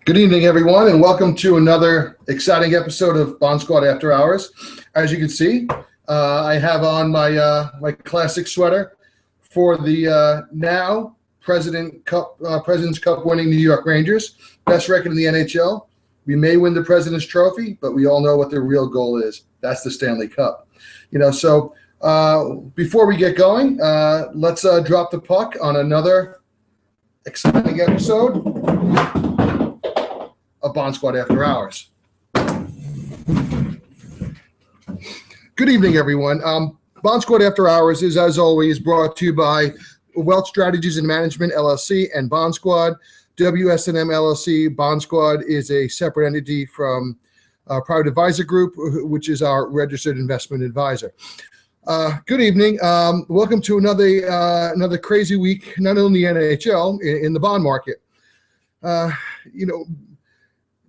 Good evening, everyone, and welcome to another exciting episode of Bond Squad After Hours. As you can see, I have on my classic sweater for the now President's Cup winning New York Rangers. Best record in the NHL. We may win the President's Trophy, but we all know what the real goal is. That's the Stanley Cup. So before we get going, let's drop the puck on another exciting episode of Bond Squad After Hours. Good evening, everyone. Bond Squad After Hours is, as always, brought to you by Wealth Strategies and Management, LLC, and Bond Squad. WSNM, LLC, Bond Squad is a separate entity from Private Advisor Group, which is our registered investment advisor. Good evening. Welcome to another crazy week, not only in the NHL, in the bond market.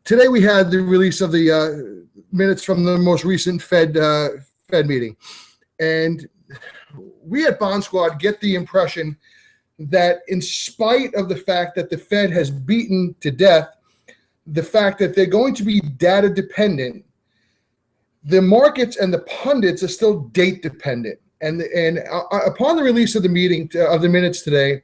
Today we had the release of the minutes from the most recent Fed meeting, and we at Bond Squad get the impression that in spite of the fact that the Fed has beaten to death the fact that they're going to be data dependent, the markets and the pundits are still date dependent. And upon the release of the meeting of the minutes today,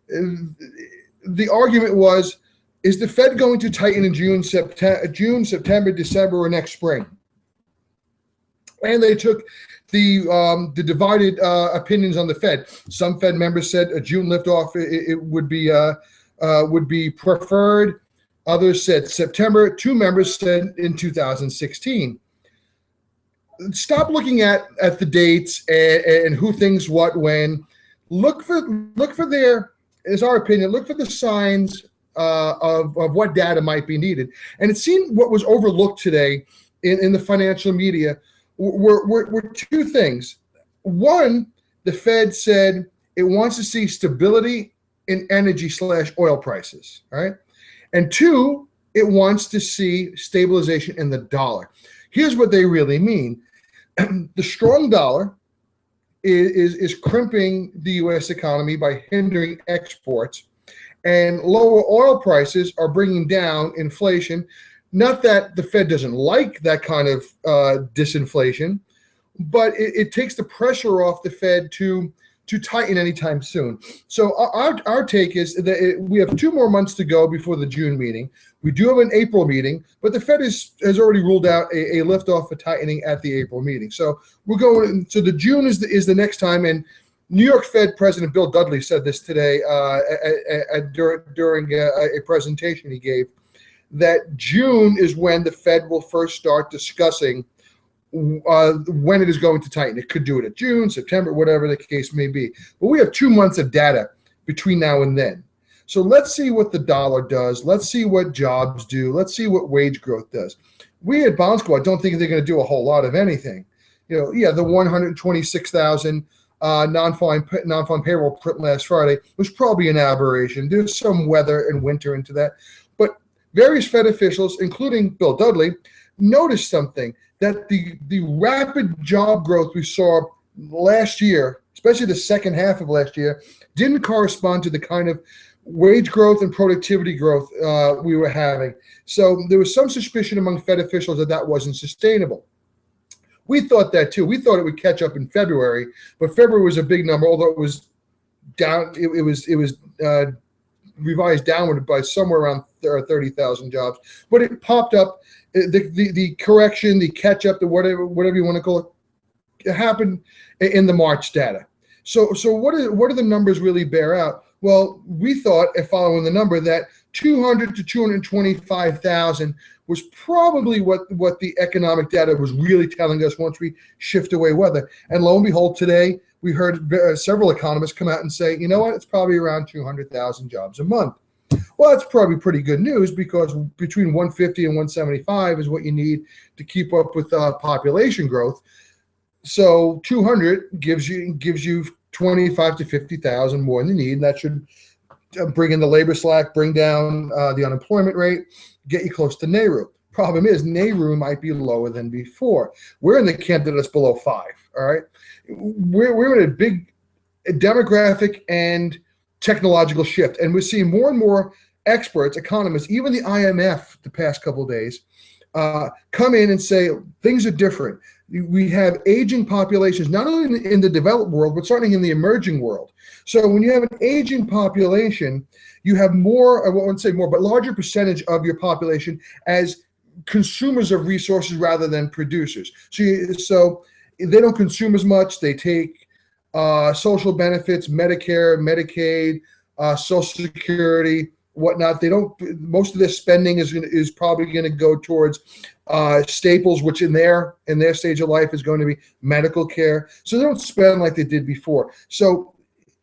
the argument was, is the Fed going to tighten in June, September, December, or next spring? And they took the divided opinions on the Fed. Some Fed members said a June liftoff it would be preferred. Others said September. Two members said in 2016. Stop looking at the dates and who thinks what when. Look for their, is our opinion. Look for the signs of what data might be needed. And it seemed what was overlooked today in the financial media were two things. One, the Fed said it wants to see stability in energy/oil prices, right? And two, it wants to see stabilization in the dollar. Here's what they really mean. The strong dollar is crimping the U.S. economy by hindering exports, and lower oil prices are bringing down inflation. Not that the Fed doesn't like that kind of disinflation, but it takes the pressure off the Fed to tighten anytime soon. So our take is that we have 2 more months to go before the June meeting. We do have an April meeting, but the Fed has already ruled out a liftoff for tightening at the April meeting. So we're going. So the June is the next time, and New York Fed President Bill Dudley said this today during a presentation he gave, that June is when the Fed will first start discussing when it is going to tighten. It could do it at June, September, whatever the case may be. But we have 2 months of data between now and then. So let's see what the dollar does. Let's see what jobs do. Let's see what wage growth does. We at Bond Squad don't think they're going to do a whole lot of anything. The 126,000 non-farm payroll print last Friday was probably an aberration. There's some weather and winter into that. But various Fed officials, including Bill Dudley, noticed something, that the rapid job growth we saw last year, especially the second half of last year, didn't correspond to the kind of wage growth and productivity growth we were having. So there was some suspicion among Fed officials that wasn't sustainable. We thought that too. We thought it would catch up in February, but February was a big number, although it was down. It was revised downward by somewhere around 30,000 jobs. But it popped up. The correction, the catch up, the whatever you want to call it happened in the March data. So what do the numbers really bear out? Well, we thought, following the number, that 200 to 225,000 was probably what the economic data was really telling us once we shift away weather. And lo and behold, today we heard several economists come out and say, you know what, it's probably around 200,000 jobs a month. Well, that's probably pretty good news, because between 150 and 175 is what you need to keep up with population growth. So 200 gives you 25 to 50,000 more than you need, and that should bring in the labor slack, bring down the unemployment rate, get you close to NAIRU. Problem is, NAIRU might be lower than before. We're in the camp that it's below 5. All right, we're in a big demographic and technological shift, and we're seeing more and more experts, economists, even the IMF the past couple of days, come in and say things are different. We have aging populations, not only in the developed world, but certainly in the emerging world. So when you have an aging population, you have more, I won't say more, but larger percentage of your population as consumers of resources rather than producers. So they don't consume as much. They take social benefits, Medicare, Medicaid, Social Security, whatnot. They don't. Most of their spending is probably going to go towards staples, which in their stage of life is going to be medical care. So they don't spend like they did before. So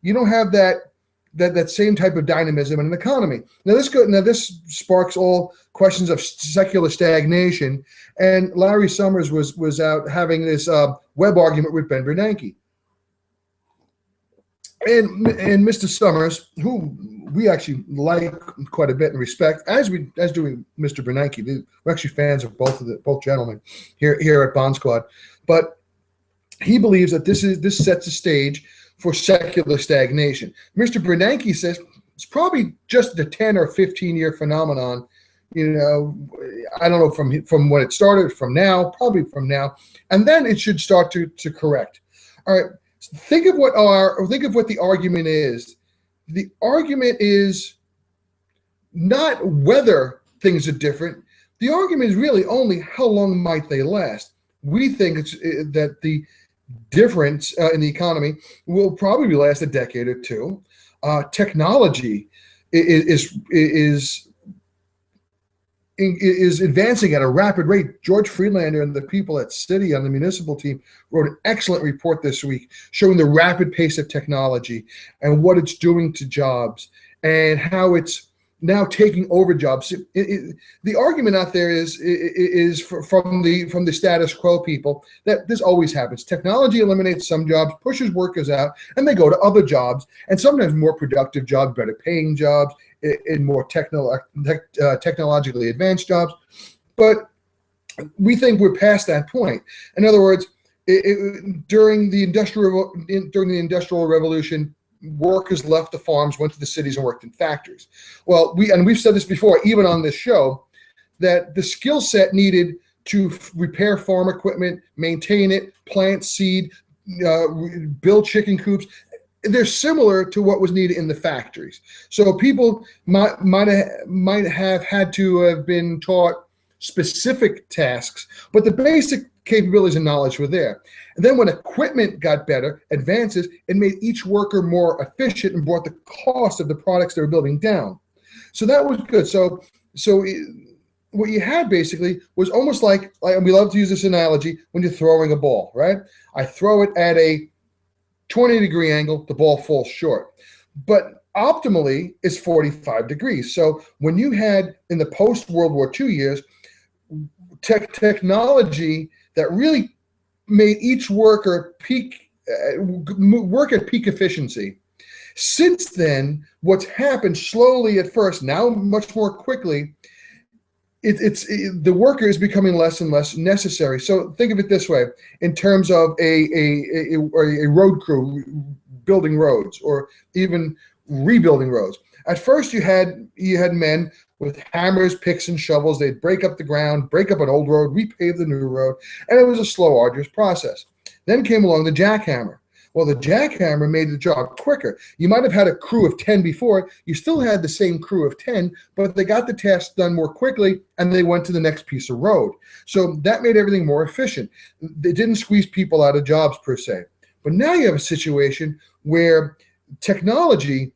you don't have that same type of dynamism in an economy. Now this sparks all questions of secular stagnation. And Larry Summers was out having this web argument with Ben Bernanke. And Mr. Summers, who we actually like quite a bit and respect, as doing Mr. Bernanke. We're actually fans of both gentlemen here at Bond Squad. But he believes that this sets a stage for secular stagnation. Mr. Bernanke says it's probably just a 10 or 15-year phenomenon. I don't know from when it started, probably from now, and then it should start to correct. All right. Think of what the argument is. The argument is not whether things are different. The argument is really only how long might they last. We think that the difference in the economy will probably last a decade or two. Technology is advancing at a rapid rate. George Friedlander and the people at Citi on the municipal team wrote an excellent report this week showing the rapid pace of technology and what it's doing to jobs and how it's now taking over jobs. The argument out there is from the status quo people that this always happens. Technology eliminates some jobs, pushes workers out, and they go to other jobs, and sometimes more productive jobs, better paying jobs, in more technologically advanced jobs. But we think we're past that point. In other words, during the Industrial Revolution, workers left the farms, went to the cities, and worked in factories. Well, we've said this before, even on this show, that the skill set needed to repair farm equipment, maintain it, plant seed, build chicken coops, they're similar to what was needed in the factories. So people might have had to have been taught specific tasks, but the basic capabilities and knowledge were there. And then when equipment got better, advances, it made each worker more efficient and brought the cost of the products they were building down. So that was good. So what you had basically was almost like, and we love to use this analogy, when you're throwing a ball, right? I throw it at a 20-degree angle, the ball falls short. But optimally, it's 45 degrees. So when you had, in the post-World War II years, technology that really made each worker work at peak efficiency. Since then, what's happened slowly at first, now much more quickly, the worker is becoming less and less necessary. So think of it this way, in terms of a road crew building roads or even rebuilding roads. At first, you had men with hammers, picks, and shovels. They'd break up the ground, break up an old road, repave the new road, and it was a slow, arduous process. Then came along the jackhammer. Well, the jackhammer made the job quicker. You might have had a crew of 10 before. You still had the same crew of 10, but they got the task done more quickly, and they went to the next piece of road. So that made everything more efficient. They didn't squeeze people out of jobs, per se. But now you have a situation where technology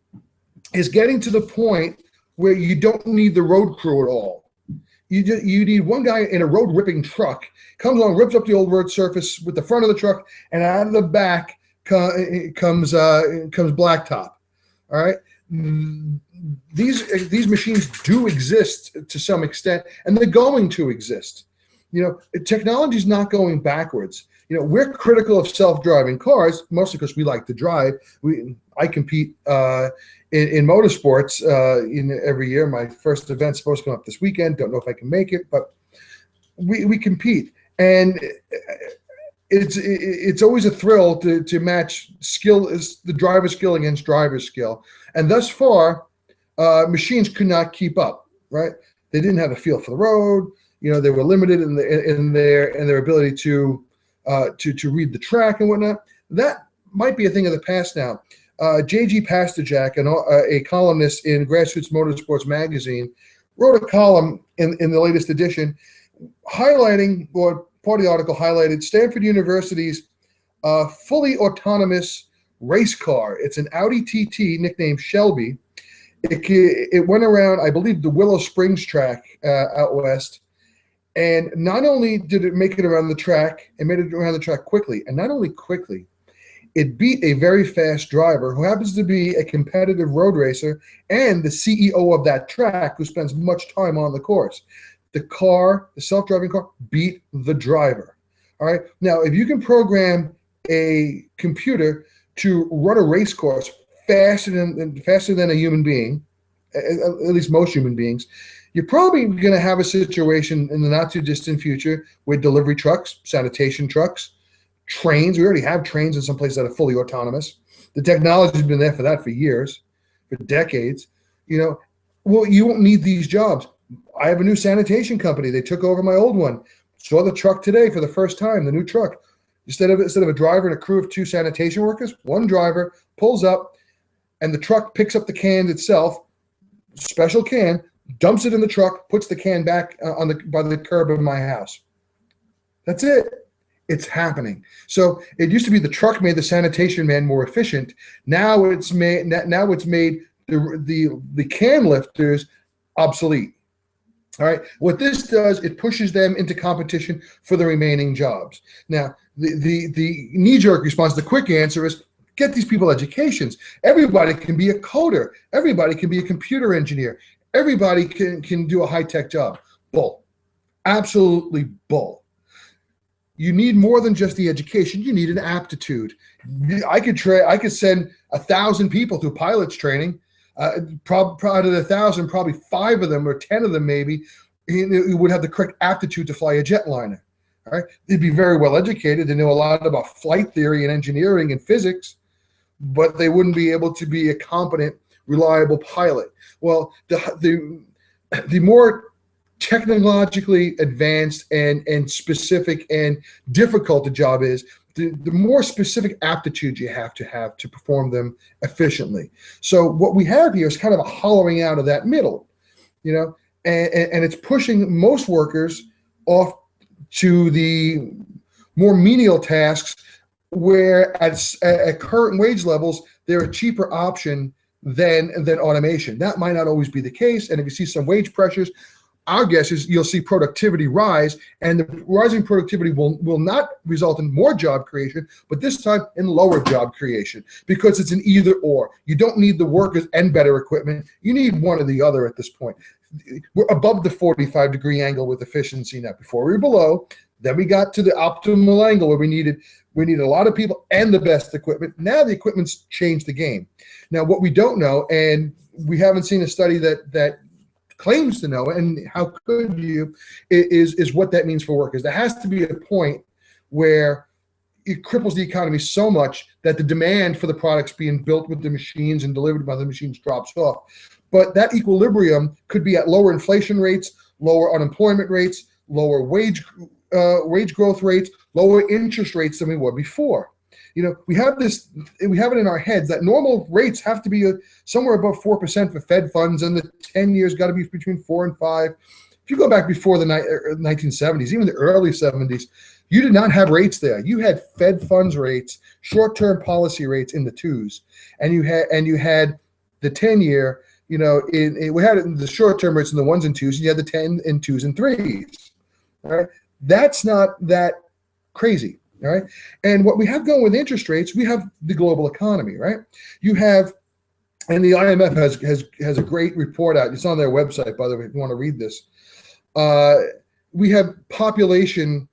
is getting to the point where you don't need the road crew at all. You need one guy in a road ripping truck, comes along, rips up the old road surface with the front of the truck, and out of the back comes blacktop. All right. These machines do exist to some extent, and they're going to exist. Technology is not going backwards. We're critical of self-driving cars, mostly because we like to drive. I compete in motorsports every year. My first event's supposed to come up this weekend. Don't know if I can make it, but we compete, and it's always a thrill to match the driver's skill against driver's skill. And thus far, machines could not keep up, right? They didn't have a feel for the road. They were limited in their ability to read the track and whatnot. That might be a thing of the past now. J.G. Pasterjack, a columnist in Grassroots Motorsports magazine, wrote a column in the latest edition highlighting, or part of the article highlighted, Stanford University's fully autonomous race car. It's an Audi TT nicknamed Shelby. It went around, I believe, the Willow Springs track out west. And not only did it make it around the track, it made it around the track quickly. And not only quickly, it beat a very fast driver who happens to be a competitive road racer and the CEO of that track who spends much time on the course. The self-driving car, beat the driver. All right. Now, if you can program a computer to run a race course faster than a human being, at least most human beings, you're probably going to have a situation in the not too distant future with delivery trucks, sanitation trucks, trains. We already have trains in some places that are fully autonomous. The technology has been there for that for years, for decades. Well, you won't need these jobs. I have a new sanitation company. They took over my old one. Saw the truck today for the first time, the new truck. Instead of a driver and a crew of 2 sanitation workers, one driver pulls up and the truck picks up the can itself, special can, dumps it in the truck, puts the can back by the curb of my house. That's it. It's happening. So it used to be the truck made the sanitation man more efficient. Now it's made the can lifters obsolete. All right. What this does, it pushes them into competition for the remaining jobs. Now, the knee-jerk response, the quick answer is get these people educations. Everybody can be a coder. Everybody can be a computer engineer. Everybody can do a high-tech job. Bull. Absolutely bull. You need more than just the education. You need an aptitude. I could send 1,000 people through pilots training. Probably out of the 1,000, probably 5 of them or 10 of them maybe would have the correct aptitude to fly a jetliner. All right, they'd be very well educated. They know a lot about flight theory and engineering and physics, but they wouldn't be able to be a competent, reliable pilot. Well, the more technologically advanced and specific and difficult the job is, the more specific aptitude you have to perform them efficiently. So what we have here is kind of a hollowing out of that middle, and it's pushing most workers off to the more menial tasks where at current wage levels, they're a cheaper option than automation. That might not always be the case. And if you see some wage pressures, our guess is you'll see productivity rise, and the rising productivity will not result in more job creation, but this time in lower job creation, because it's an either or. You don't need the workers and better equipment. You need one or the other at this point. We're above the 45-degree angle with efficiency now. Before we were below, then we got to the optimal angle where we needed a lot of people and the best equipment. Now the equipment's changed the game. Now what we don't know, and we haven't seen a study that claims to know, and how could you, is what that means for workers. There has to be a point where it cripples the economy so much that the demand for the products being built with the machines and delivered by the machines drops off. But that equilibrium could be at lower inflation rates, lower unemployment rates, lower wage growth rates, lower interest rates than we were before. We have it in our heads that normal rates have to be somewhere above 4% for Fed funds, and the 10 years got to be between 4 and 5. If you go back before the 1970s, even the early 70s, you did not have rates there. You had Fed funds rates, short-term policy rates in the 2s, and you had the 10-year. We had it in the short-term rates in the 1s and 2s, and you had the 10 and 2s and 3s. All right, that's not that crazy. All right. And what we have going with interest rates, we have the global economy, right? You have, and the IMF has a great report out. It's on their website, by the way, if you want to read this. We have population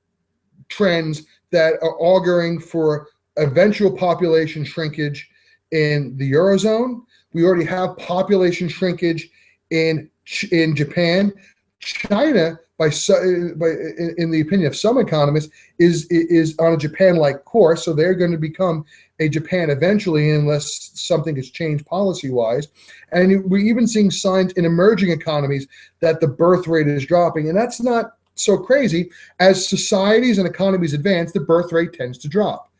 trends that are auguring for eventual population shrinkage in the Eurozone. We already have population shrinkage in Japan. China, in the opinion of some economists, is on a Japan-like course, so they're going to become a Japan eventually, unless something has changed policy-wise. And we're even seeing signs in emerging economies that the birth rate is dropping, and that's not so crazy. As societies and economies advance, the birth rate tends to drop.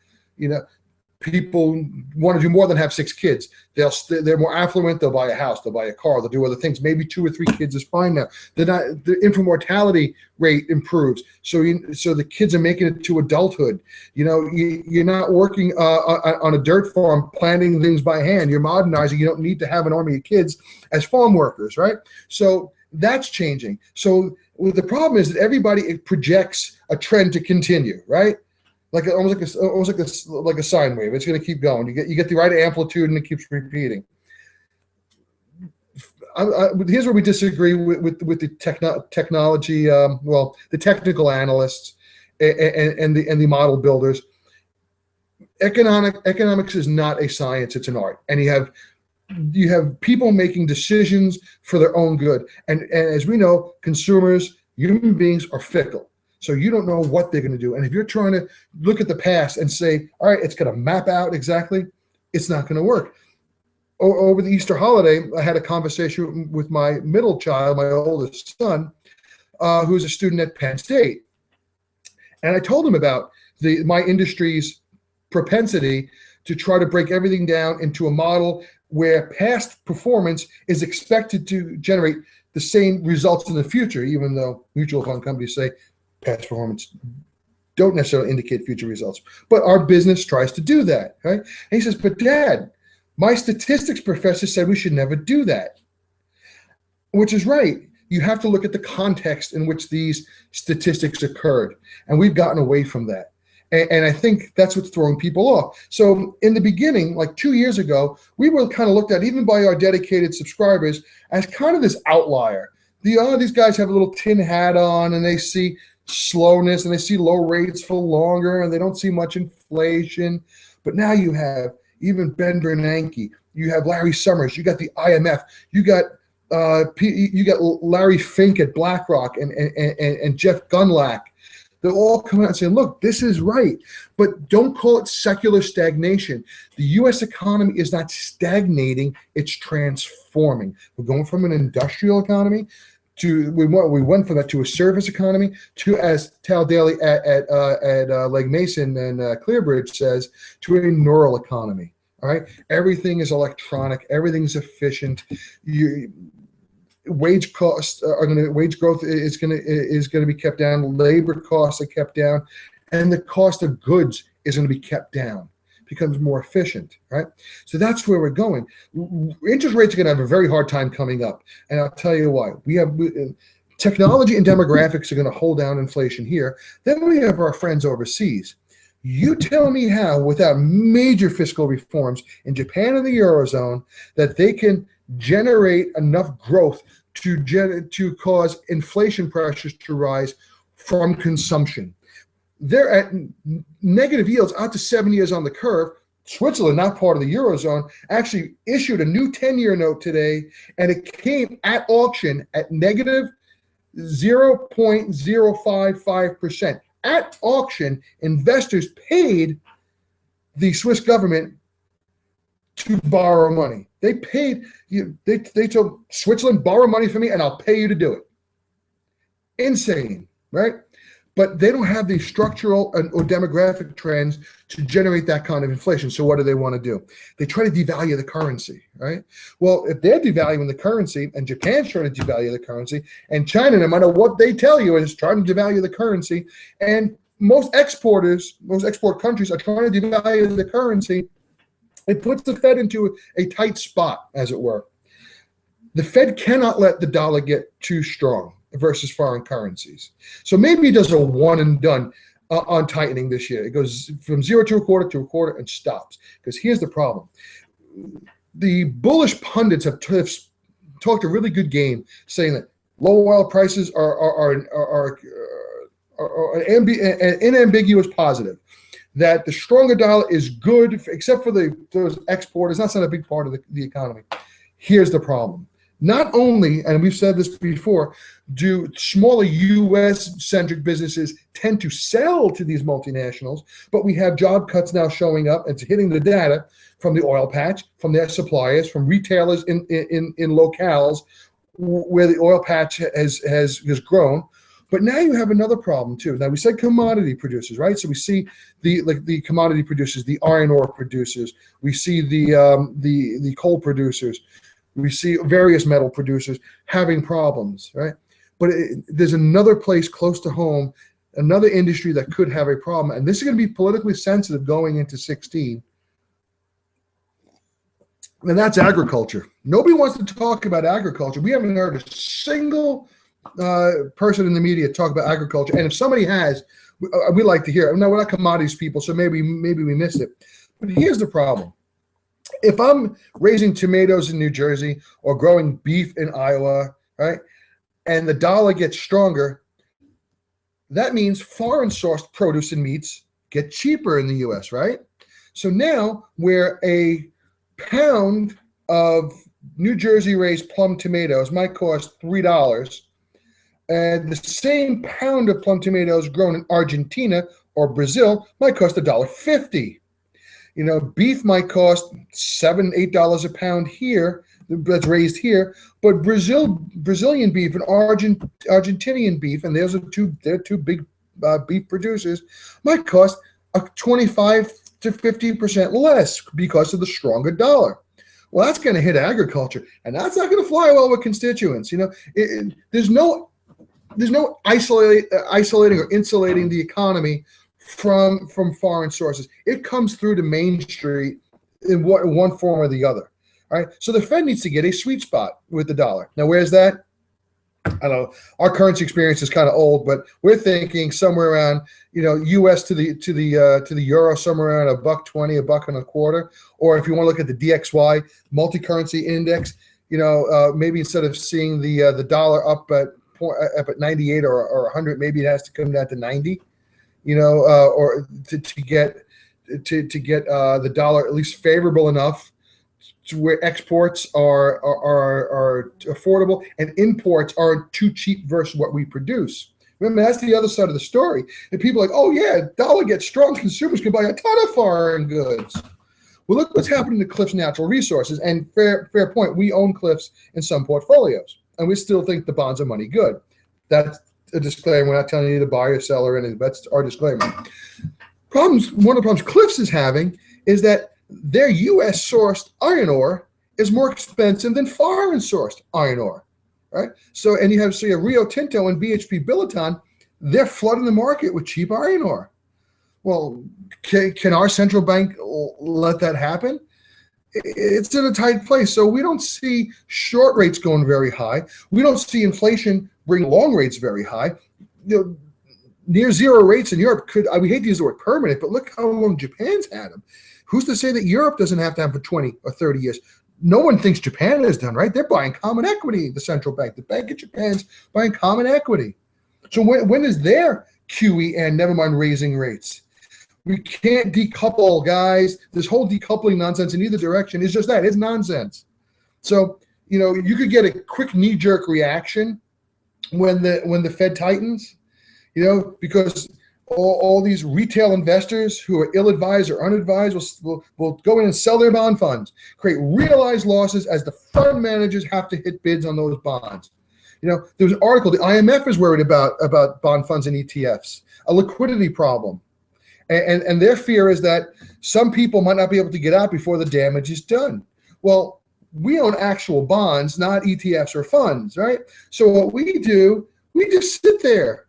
People want to do more than have 6 kids. They're more affluent. They'll buy a house. They'll buy a car. They'll do other things. Maybe 2 or 3 kids is fine now. The infant mortality rate improves. So the kids are making it to adulthood. You're not working on a dirt farm planting things by hand. You're modernizing. You don't need to have an army of kids as farm workers, right? So that's changing. So the problem is that everybody projects a trend to continue, right? Almost like a sine wave. It's going to keep going. You get the right amplitude, and it keeps repeating. Here's where we disagree with the technology. The technical analysts and the model builders. Economics is not a science; it's an art, and you have people making decisions for their own good. And as we know, consumers, human beings, are fickle. So you don't know what they're going to do. And if you're trying to look at the past and say, all right, it's going to map out exactly, it's not going to work. Over the Easter holiday, I had a conversation with my middle child, my oldest son, who's a student at Penn State. And I told him about my industry's propensity to try to break everything down into a model where past performance is expected to generate the same results in the future, even though mutual fund companies say past performance don't necessarily indicate future results. But our business tries to do that, right? And he says, but Dad, my statistics professor said we should never do that, which is right. You have to look at the context in which these statistics occurred. And we've gotten away from that. And I think that's what's throwing people off. So in the beginning, like 2 years ago, we were kind of looked at, even by our dedicated subscribers, as kind of this outlier. These guys have a little tin hat on, and they see slowness, and they see low rates for longer, and they don't see much inflation. But now you have even Ben Bernanke, you have Larry Summers, you got the IMF, you got Larry Fink at BlackRock, and Jeff Gundlach. They're all coming out and saying, look, this is right, but don't call it secular stagnation. The U.S. economy is not stagnating, it's transforming. We're going from an industrial economy we went from that to a service economy to, as Tal Daly at Legg Mason and Clearbridge says, to a neural economy. All right, everything is electronic, everything's efficient. Wage costs wage growth is going to be kept down. Labor costs are kept down, and the cost of goods is going to be kept down. Becomes more efficient, right? So that's where we're going. Interest rates are going to have a very hard time coming up, and I'll tell you why. We have technology and demographics are going to hold down inflation here. Then we have our friends overseas. You tell me how, without major fiscal reforms in Japan and the Eurozone, that they can generate enough growth to cause inflation pressures to rise from consumption. They're at negative yields out to 7 years on the curve. Switzerland, not part of the Eurozone, actually issued a new 10-year note today, and it came at auction at negative 0.055%. At auction, investors paid the Swiss government to borrow money. They paid you. They told Switzerland, borrow money from me, and I'll pay you to do it. Insane, right? But they don't have the structural or demographic trends to generate that kind of inflation. So what do they want to do? They try to devalue the currency, right? Well, if they're devaluing the currency, and Japan's trying to devalue the currency, and China, no matter what they tell you, is trying to devalue the currency, and most export countries are trying to devalue the currency, it puts the Fed into a tight spot, as it were. The Fed cannot let the dollar get too strong versus foreign currencies. So maybe it does a one and done on tightening this year. It goes from 0 to a quarter and stops. Because here's the problem. The bullish pundits have talked a really good game, saying that low oil prices are an inambiguous positive. That the stronger dollar is good, except for those exporters. That's not a big part of the economy. Here's the problem. Not only, and we've said this before, do smaller U.S.-centric businesses tend to sell to these multinationals, but we have job cuts now showing up. It's hitting the data from the oil patch, from their suppliers, from retailers in locales where the oil patch has grown. But now you have another problem too. Now we said commodity producers, right? So we see the commodity producers, the iron ore producers. We see the coal producers. We see various metal producers having problems, right? But there's another place close to home, another industry that could have a problem, and this is going to be politically sensitive going into 16. And that's agriculture. Nobody wants to talk about agriculture. We haven't heard a single person in the media talk about agriculture. And if somebody has, we'd like to hear it. No, we're not commodities people, so maybe we missed it. But here's the problem. If I'm raising tomatoes in New Jersey or growing beef in Iowa, right, and the dollar gets stronger, that means foreign sourced produce and meats get cheaper in the U.S., right? So now where a pound of New Jersey raised plum tomatoes might cost $3, and the same pound of plum tomatoes grown in Argentina or Brazil might cost $1.50. You know, beef might cost $7, $8 a pound here, that's raised here, but Brazilian beef and Argentinian beef, and they're two big beef producers, might cost 25 to 50% less because of the stronger dollar. Well, that's going to hit agriculture, and that's not going to fly well with constituents. You know, there's no isolating or insulating the economy from foreign sources. It comes through to Main Street in one form or the other. All right. So the Fed needs to get a sweet spot with the dollar. Now, where's that? I don't know. Our currency experience is kind of old, but we're thinking somewhere around, you know, U.S. to the euro, somewhere around $1.20, $1.25. Or if you want to look at the DXY multi-currency index, you know, maybe instead of seeing the dollar up at 98 or 100, maybe it has to come down to 90. You know, or to get the dollar at least favorable enough to where exports are affordable and imports aren't too cheap versus what we produce. Remember, that's the other side of the story. And people are like, oh yeah, dollar gets strong, consumers can buy a ton of foreign goods. Well, look what's happening to Cliffs Natural Resources. And fair point, we own Cliffs in some portfolios, and we still think the bonds are money good. That's a disclaimer. We're not telling you to buy or sell or anything. That's our disclaimer. One of the problems Cliffs is having is that their U.S. sourced iron ore is more expensive than foreign sourced iron ore, right? So you have Rio Tinto and BHP Billiton, they're flooding the market with cheap iron ore. Well, can our central bank let that happen? It's in a tight place. So we don't see short rates going very high. We don't see inflation bring long rates very high. You know, near zero rates in Europe we hate to use the word permanent, but look how long Japan's had them. Who's to say that Europe doesn't have to have for 20 or 30 years? No one thinks Japan has done, right? They're buying common equity, the central bank. The Bank of Japan's buying common equity. So when is their QE end, never mind raising rates? We can't decouple, guys. This whole decoupling nonsense in either direction is just that. It's nonsense. So, you know, you could get a quick knee-jerk reaction when the Fed tightens, you know, because all these retail investors who are ill-advised or unadvised will go in and sell their bond funds, create realized losses as the fund managers have to hit bids on those bonds. You know, there was an article, the IMF is worried about bond funds and ETFs, a liquidity problem. And their fear is that some people might not be able to get out before the damage is done. Well, we own actual bonds, not ETFs or funds, right? So what we do, we just sit there.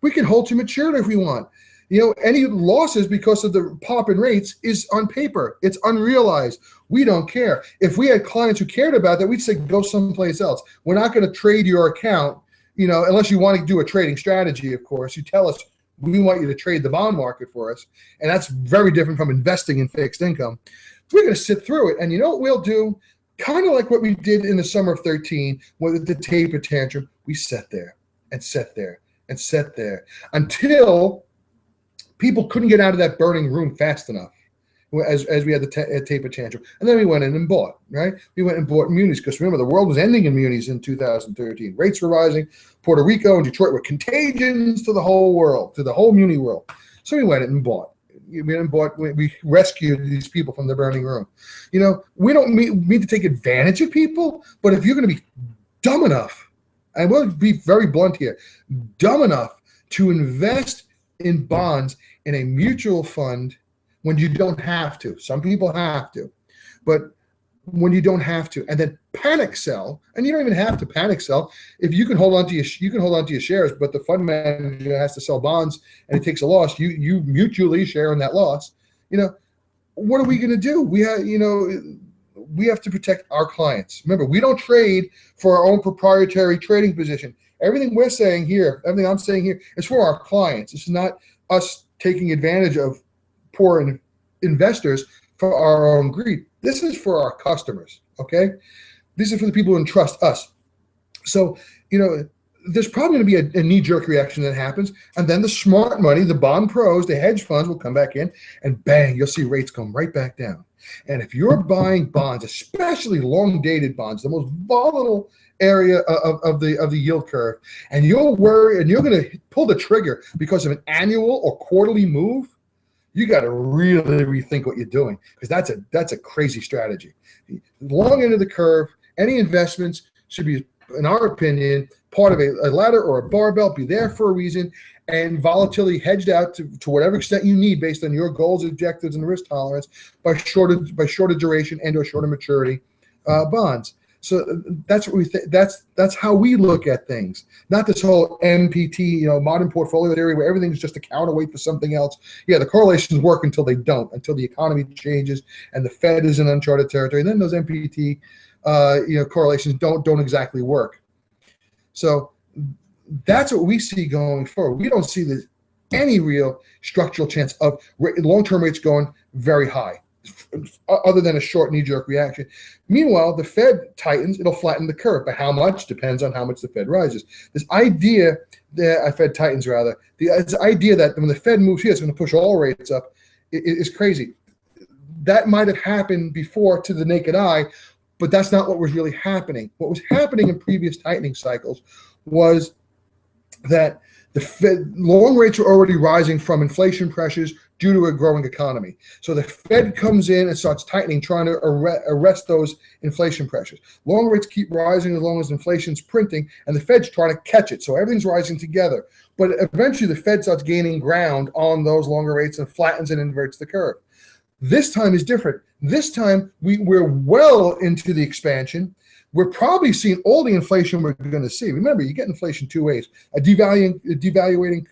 We can hold to maturity if we want. You know, any losses because of the pop in rates is on paper. It's unrealized. We don't care. If we had clients who cared about that, we'd say, go someplace else. We're not going to trade your account, you know, unless you want to do a trading strategy, of course. You tell us, we want you to trade the bond market for us. And that's very different from investing in fixed income. We're going to sit through it. And you know what we'll do? Kind of like what we did in the summer of 13 with the taper tantrum. We sat there and sat there and sat there until people couldn't get out of that burning room fast enough. as we had the taper tantrum. And then we went in and bought, right? We went and bought munis because remember, the world was ending in munis in 2013. Rates were rising. Puerto Rico and Detroit were contagions to the whole world, to the whole muni world. So we went in and bought. We rescued these people from the burning room. We don't mean to take advantage of people, but if you're going to be dumb enough, and we'll be very blunt here, dumb enough to invest in bonds in a mutual fund when you don't have to. Some people have to, but when you don't have to, and then panic sell, and you don't even have to panic sell if you can hold on to your shares, but the fund manager has to sell bonds and it takes a loss. You mutually share in that loss. What are we going to do? We have to protect our clients. Remember, we don't trade for our own proprietary trading position. Everything I'm saying here is for our clients. It's not us taking advantage of poor investors for our own greed. This is for our customers, okay? This is for the people who entrust us. So, there's probably going to be a knee-jerk reaction that happens, and then the smart money, the bond pros, the hedge funds will come back in, and bang, you'll see rates come right back down. And if you're buying bonds, especially long-dated bonds, the most volatile area of the yield curve, and you're worried and you're going to pull the trigger because of an annual or quarterly move, you got to really rethink what you're doing, because that's a crazy strategy. Long end of the curve, any investments should be, in our opinion, part of a ladder or a barbell, be there for a reason, and volatility hedged out to whatever extent you need based on your goals, objectives, and risk tolerance by shorter duration and or shorter maturity bonds. So that's what we think. That's how we look at things. Not this whole MPT, modern portfolio theory, where everything's just a counterweight for something else. Yeah, the correlations work until they don't, until the economy changes and the Fed is in uncharted territory. And then those MPT, correlations don't exactly work. So that's what we see going forward. We don't see any real structural chance of long-term rates going very high, other than a short knee-jerk reaction. Meanwhile, the Fed tightens, it'll flatten the curve. But how much depends on how much the Fed rises. This idea that Fed tightens, rather, this idea that when the Fed moves here, it's going to push all rates up is crazy. That might have happened before to the naked eye, but that's not what was really happening. What was happening in previous tightening cycles was that the Fed long rates were already rising from inflation pressures due to a growing economy. So the Fed comes in and starts tightening, trying to arrest those inflation pressures. Long rates keep rising as long as inflation's printing, and the Fed's trying to catch it. So everything's rising together. But eventually the Fed starts gaining ground on those longer rates and flattens and inverts the curve. This time is different. This time we're well into the expansion. We're probably seeing all the inflation we're going to see. Remember, you get inflation two ways: devaluating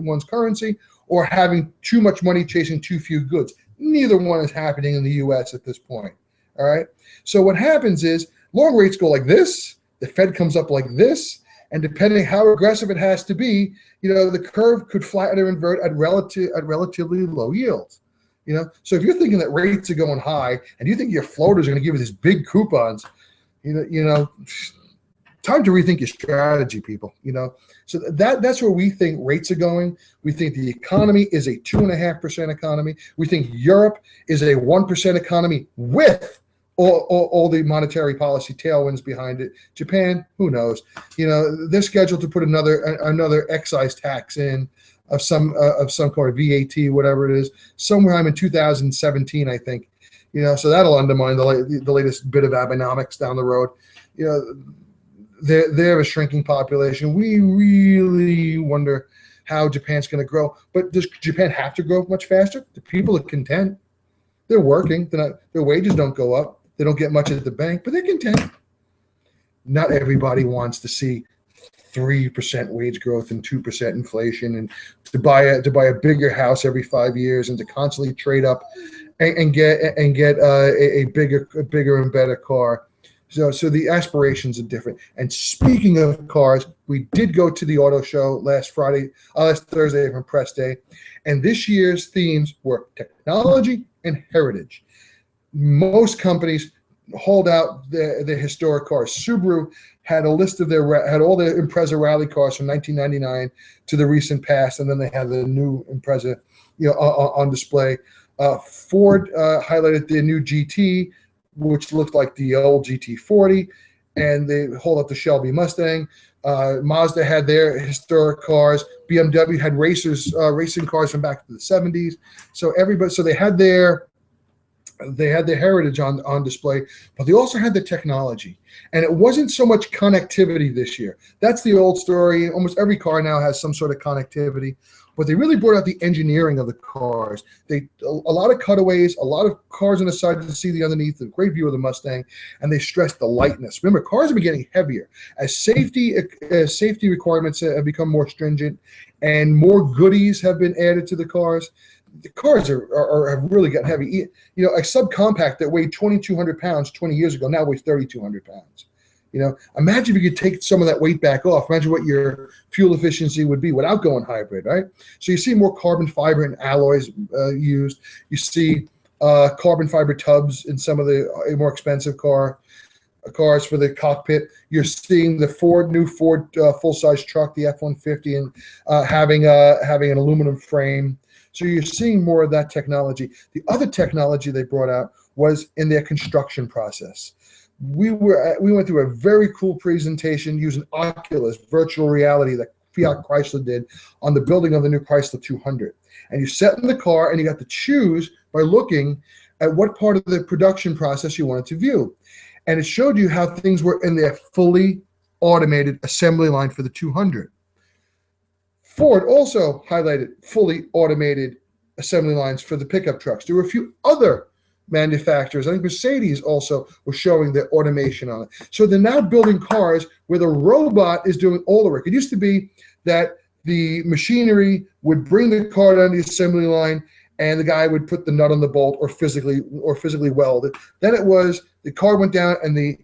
one's currency, or having too much money chasing too few goods. Neither one is happening in the U.S. at this point. All right. So what happens is long rates go like this. The Fed comes up like this, and depending how aggressive it has to be, the curve could flatten or invert at relatively low yields. So if you're thinking that rates are going high and you think your floaters are going to give you these big coupons, time to rethink your strategy, people. So that's where we think rates are going. We think the economy is a 2.5% economy. We think Europe is a 1% economy with all the monetary policy tailwinds behind it. Japan, who knows? They're scheduled to put another excise tax in of some kind of VAT, whatever it is, sometime in 2017, I think. So that'll undermine the latest bit of Abenomics down the road. They're a shrinking population. We really wonder how Japan's going to grow. But does Japan have to grow much faster? The people are content. They're working. Their wages don't go up. They don't get much at the bank, but they're content. Not everybody wants to see 3% wage growth and 2% inflation, and to buy a bigger house every 5 years, and to constantly trade up and get a bigger and better car. So the aspirations are different. And speaking of cars, we did go to the auto show last Thursday from Press Day, and this year's themes were technology and heritage. Most companies hold out their historic cars. Subaru had a list of had all the Impreza rally cars from 1999 to the recent past, and then they had the new Impreza, on display. Ford highlighted the new GT, which looked like the old GT40, and they hold up the Shelby Mustang. Mazda had their historic cars. BMW had racing cars from back to the 70s. So they had their heritage on display, but they also had the technology. And it wasn't so much connectivity this year. That's the old story. Almost every car now has some sort of connectivity. But they really brought out the engineering of the cars. A lot of cutaways, a lot of cars on the side to see the underneath, a great view of the Mustang, and they stressed the lightness. Remember, cars have been getting heavier as safety requirements have become more stringent, and more goodies have been added to the cars. The cars have really gotten heavy. You know, a subcompact that weighed 2,200 pounds 20 years ago now weighs 3,200 pounds. You know, imagine if you could take some of that weight back off. Imagine what your fuel efficiency would be without going hybrid, right? So you see more carbon fiber and alloys used. You see carbon fiber tubs in some of the more expensive cars for the cockpit. You're seeing the new Ford full-size truck, the F-150, and having an aluminum frame. So you're seeing more of that technology. The other technology they brought out was in their construction process. We went through a very cool presentation using Oculus virtual reality that Fiat Chrysler did on the building of the new Chrysler 200. And you sat in the car and you got to choose by looking at what part of the production process you wanted to view. And it showed you how things were in their fully automated assembly line for the 200. Ford also highlighted fully automated assembly lines for the pickup trucks. There were a few other manufacturers. I think Mercedes also was showing their automation on it. So they're now building cars where the robot is doing all the work. It used to be that the machinery would bring the car down the assembly line and the guy would put the nut on the bolt or physically weld it. Then it was the car went down and the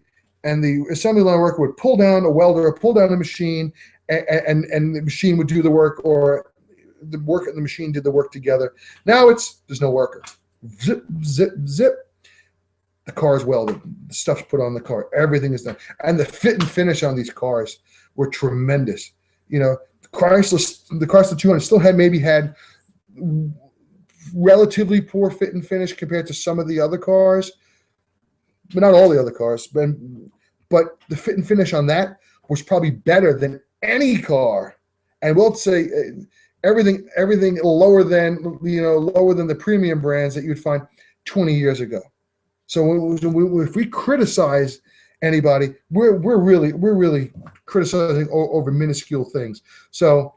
assembly line worker would pull down a welder or pull down a machine and the machine would do the work, or the worker and the machine did the work together. Now there's no worker. Zip, zip, zip. The car is welded. The stuff's put on the car. Everything is done. And the fit and finish on these cars were tremendous. You know, the Chrysler 200 still had relatively poor fit and finish compared to some of the other cars, but not all the other cars. But the fit and finish on that was probably better than any car. And we'll say everything lower than the premium brands that you'd find 20 years ago. So if we criticize anybody, we're really criticizing over minuscule things. So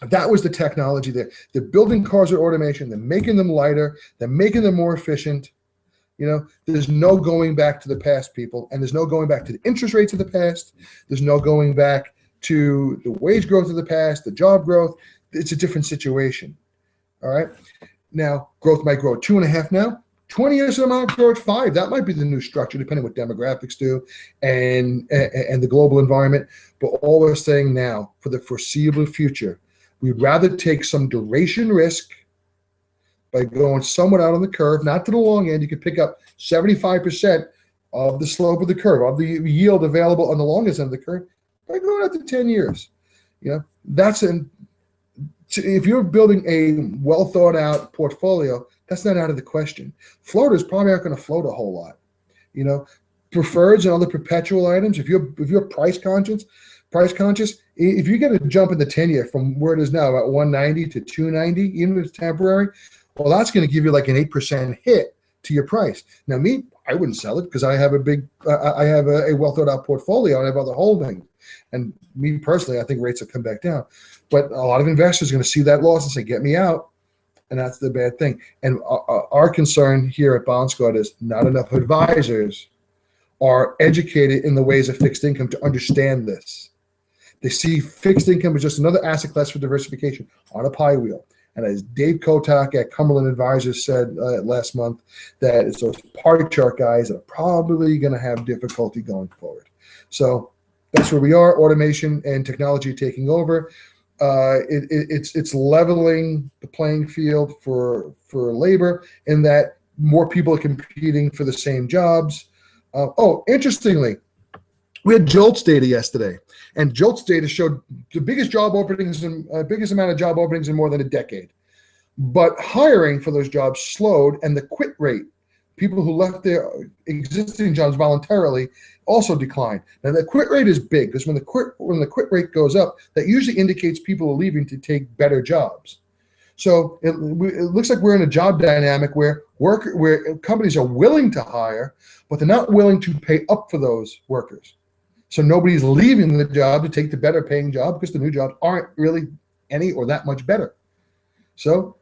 that was the technology there. They're building cars with automation. They're making them lighter. They're making them more efficient. You know, there's no going back to the past, people, and there's no going back to the interest rates of the past. There's no going back to the wage growth of the past, the job growth. It's a different situation. All right. Now, growth might grow at 2.5 now. 20 years from now, grow at 5. That might be the new structure, depending on what demographics do and the global environment. But all we're saying now, for the foreseeable future, we'd rather take some duration risk by going somewhat out on the curve, not to the long end. You could pick up 75% of the slope of the curve, of the yield available on the longest end of the curve, by going out to 10 years. You know, if you're building a well thought out portfolio, that's not out of the question. Floaters probably aren't going to float a whole lot. You know, preferreds and other perpetual items, if you're price conscious, if you get a jump in the 10-year from where it is now, about 190 to 290, even if it's temporary, well, that's going to give you like an 8% hit to your price. Now, I wouldn't sell it because I have a well thought out portfolio and I have other holdings. And me personally, I think rates will come back down. But a lot of investors are going to see that loss and say, get me out. And that's the bad thing. And our concern here at Bond Squad is not enough advisors are educated in the ways of fixed income to understand this. They see fixed income as just another asset class for diversification on a pie wheel. And as Dave Kotak at Cumberland Advisors said last month, that it's those pie chart guys that are probably going to have difficulty going forward. So that's where we are. Automation and technology taking over. It's leveling the playing field for labor in that more people are competing for the same jobs. Interestingly, we had JOLTS data yesterday, and JOLTS data showed the biggest job openings and biggest amount of job openings in more than a decade. But hiring for those jobs slowed, and the quit rate, people who left their existing jobs voluntarily, also declined. Now the quit rate is big because when the quit rate goes up, that usually indicates people are leaving to take better jobs. So it looks like we're in a job dynamic where companies are willing to hire, but they're not willing to pay up for those workers. So nobody's leaving the job to take the better paying job because the new jobs aren't really any or that much better. So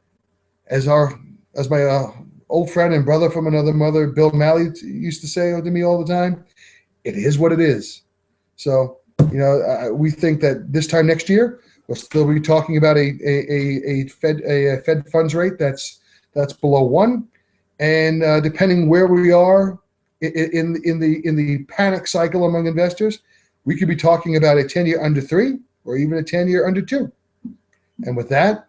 as my old friend and brother from another mother, Bill Malley, used to say to me all the time, it is what it is. So, we think that this time next year, we'll still be talking about a Fed funds rate that's below 1, and depending where we are in the panic cycle among investors, we could be talking about a 10-year under 3 or even a 10-year under 2. And with that,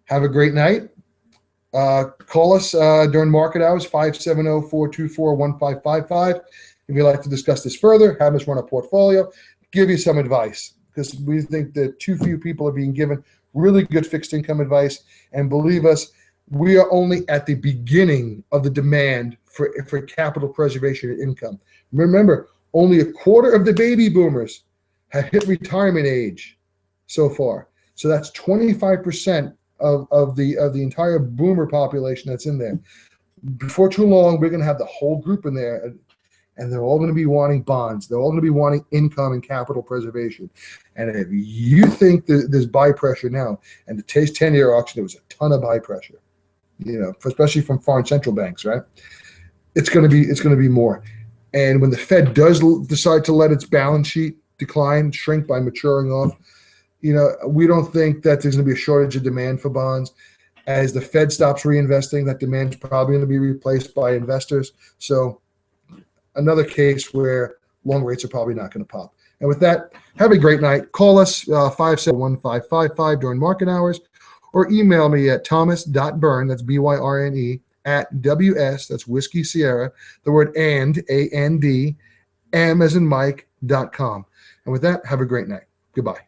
have a great night. Call us during market hours, 570-424-1555. If you'd like to discuss this further, have us run a portfolio, give you some advice, because we think that too few people are being given really good fixed income advice. And believe us, we are only at the beginning of the demand for capital preservation and income. Remember, only a quarter of the baby boomers have hit retirement age so far. So that's 25% of the entire boomer population that's in there. Before too long, we're going to have the whole group in there, and they're all going to be wanting bonds. They're all going to be wanting income and capital preservation. And if you think that there's buy pressure now, and today's 10-year auction, there was a ton of buy pressure, especially from foreign central banks, right? It's going to be more. And when the Fed does decide to let its balance sheet shrink by maturing off, we don't think that there's going to be a shortage of demand for bonds. As the Fed stops reinvesting, that demand is probably going to be replaced by investors. So another case where long rates are probably not going to pop. And with that, have a great night. Call us 571-1555 during market hours, or email me at thomas.byrne, that's BYRNE, @WS, that's Whiskey Sierra, the word and, M as in Mike.com. And with that, have a great night. Goodbye.